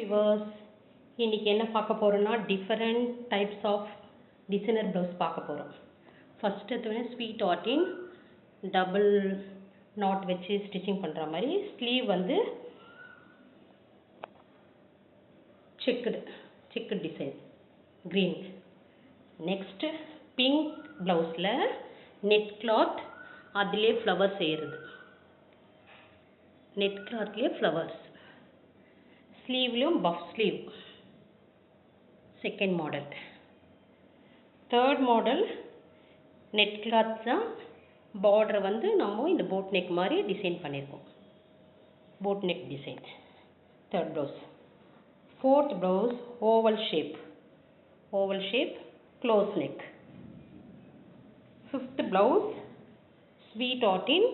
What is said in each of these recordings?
Viewers, இன்னைக்கு என்ன பார்க்க போறோம்னா different types of designer blouse பார்க்க போகிறோம். ஃபர்ஸ்ட் எடுத்தோடனே ஸ்வீட் ஆர்ட்டின் டபுள் நாட் வச்சு ஸ்டிச்சிங் பண்ணுற மாதிரி, ஸ்லீவ் வந்து checked design green. Next pink ப்ளவுஸில் நெட் கிளாத், அதிலே ஃப்ளவர் செய்கிறது. நெட் கிளாத்லேயே ஃப்ளவர்ஸ், ஸ்லீவ்லையும் puff sleeve. Second model. Third model net cloth தான், பார்டர் வந்து நம்ம இந்த போட் நெக் மாதிரி டிசைன் பண்ணியிருக்கோம். Boat neck design third blouse. Fourth blouse oval shape close neck. Fifth blouse sweet ஆர்ட்டின்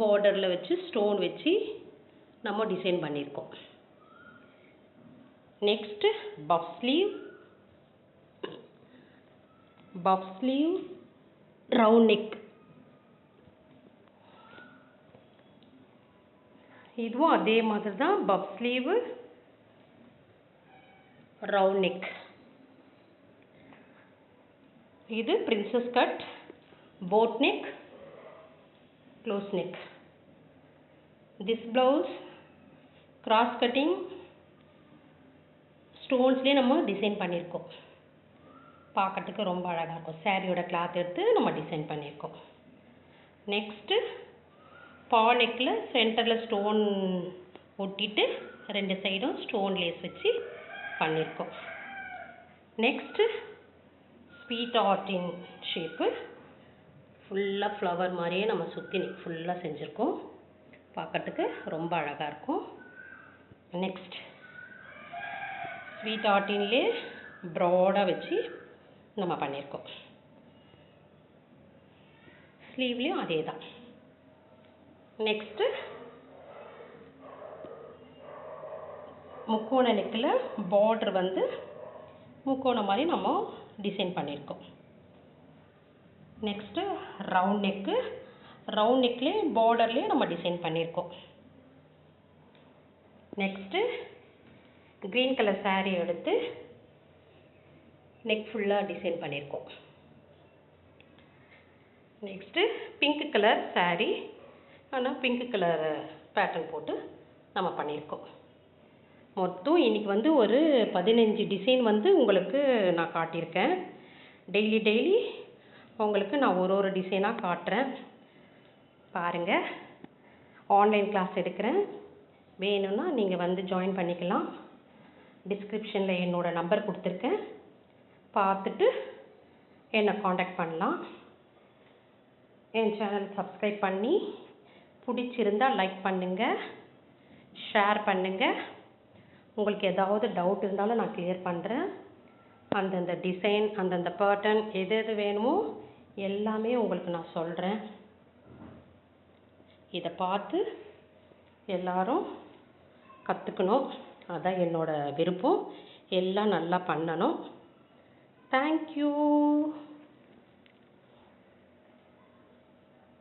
பார்டரில் வச்சு ஸ்டோன் வச்சு நம்ம டிசைன் பண்ணியிருக்கோம். Next puff sleeve round neck. இதுவும் அதே மாதிரி தான், பஃப் ஸ்லீவ் ரவுண்ட் நெக். இது princess cut boat neck close neck. This blouse cross cutting ஸ்டோன்ஸ்லேயே நம்ம டிசைன் பண்ணியிருக்கோம். பார்க்கறதுக்கு ரொம்ப அழகாக இருக்கும். சாரியோட கிளாத் எடுத்து நம்ம டிசைன் பண்ணியிருக்கோம். நெக்ஸ்ட்டு பா நெக்கில் சென்டரில் ஸ்டோன் ஒட்டிட்டு ரெண்டு சைடும் ஸ்டோன் லேஸ் வச்சு பண்ணியிருக்கோம். நெக்ஸ்ட்டு ஸ்வீட் ஆர்ட்டின் ஷேப்பு ஃபுல்லாக ஃப்ளவர் மாதிரியே நம்ம சுற்றி நெக் ஃபுல்லாக செஞ்சுருக்கோம். பார்க்கறதுக்கு ரொம்ப அழகாக இருக்கும். நெக்ஸ்ட் ஸ்வீட் ஆர்ட்டின்லே ப்ராடாக வச்சு நம்ம பண்ணியிருக்கோம். ஸ்லீவ்லேயும் அதே தான். நெக்ஸ்ட்டு முக்கோண நெக்கில் பார்டர் வந்து முக்கோணம் மாதிரி நம்ம டிசைன் பண்ணியிருக்கோம். நெக்ஸ்ட்டு ரவுண்ட் நெக்லேயே பார்டர்லேயே நம்ம டிசைன் பண்ணியிருக்கோம். நெக்ஸ்ட்டு க்ரீன் கலர் சாரீ எடுத்து நெக் ஃபுல்லாக டிசைன் பண்ணியிருக்கோம். நெக்ஸ்ட்டு பிங்க் கலர் சாரீ, ஆனால் பிங்க் கலர் பேட்டர்ன் போட்டு நம்ம பண்ணியிருக்கோம். மொத்தம் இன்றைக்கி வந்து ஒரு 15 டிசைன் வந்து உங்களுக்கு நான் காட்டியிருக்கேன். டெய்லி உங்களுக்கு நான் ஒரு டிசைனாக காட்டுறேன். பாருங்கள், ஆன்லைன் கிளாஸ் எடுக்கிறேன். வேணும்னா நீங்கள் வந்து ஜாயின் பண்ணிக்கலாம். டிஸ்கிரிப்ஷனில் என்னோடய நம்பர் கொடுத்துருக்கேன். பார்த்துட்டு என்னை காண்டாக்ட் பண்ணலாம். என் சேனல் சப்ஸ்கிரைப் பண்ணி பிடிச்சிருந்தால் லைக் பண்ணுங்கள், ஷேர் பண்ணுங்கள். உங்களுக்கு ஏதாவது டவுட் இருந்தாலும் நான் கிளியர் பண்ணுறேன். அந்தந்த டிசைன், அந்தந்த பேட்டர்ன் எது வேணுமோ எல்லாமே உங்களுக்கு நான் சொல்கிறேன். இதை பார்த்து எல்லாரும் கற்றுக்கணும். அதான் என்னோட விருப்பம். எல்லாம் நல்லா பண்ணணும். தேங்க்யூ.